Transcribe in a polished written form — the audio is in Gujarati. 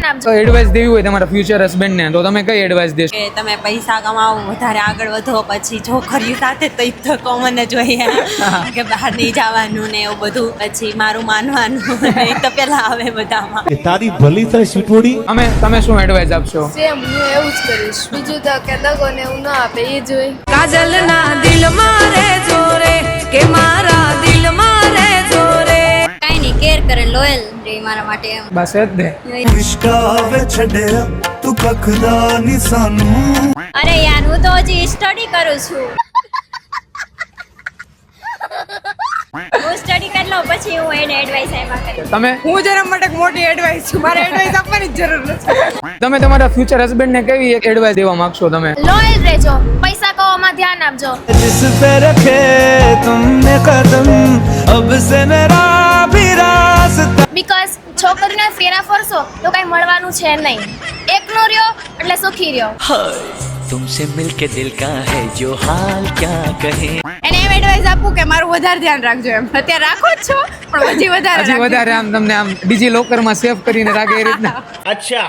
આપજો. એડવાઇસ દેવી હોય તમારા ફ્યુચર હસબન્ડ ને તો તમે કઈ એડવાઇસ દેશો? કે તમે પૈસા કમાવો, વધારે આગળ વધો, પછી છોકરીઓ સાથે તો કોમન જ હોય કે બહાર નહીં જવાનું ને એવું બધું, પછી મારું માનવાનું ને એ તો પેલા આવે બધામાં. તારી ભલી થાય સ્વીટવોડી. તમે શું એડવાઇસ આપશો? સેમ હું એવું જ કરીશ. બીજું તો કે દગો ને એવું ના આપે એ જોઈ. કાજલ ના દિલ મારે જોરે કે મારા દિલ મારે જોરે. કાઈ નહીં, કેર કરે, લોયલ રે મારા માટે એમ. બસ જ દે. વિશ્કાવે છડે તું કખદા નિશાનું. અરે યાર, હું તો હજી સ્ટડી કરું છું. હું સ્ટડી કરી લઉં પછી હું એને એડવાઇસ એમાં કરીશ. તમે હું જરા માટે મોટી એડવાઇસ છું. મારે એડવાઇસ આપવાની જ જરૂર નથી. તમે તમારા ફ્યુચર હસબન્ડ ને કેવી એક એડવાઇસ દેવા માંગશો તમે? લોયલ રહેજો, પૈસા કમાવામાં ધ્યાન આપજો. जिस पे रखे तुमने कदम अब से मेरा भी रास्ता. બીકોઝ છોકરીને ફેરા ફરશો તો કઈ મળવાનું છે નહીં. એકનો રહ્યો એટલે સુખી રહ્યો. तुमसे मिलके दिल का है जो हाल क्या कहे. એને એમ એડવાઇસ આપું કે મારું વધારે ધ્યાન રાખજો એમ. અત્યારે રાખો જ છો પણ હજી વધારે આમ તમને આમ ડિજી લોકર માં સેવ કરીને રાખે એ રીતના. અચ્છા.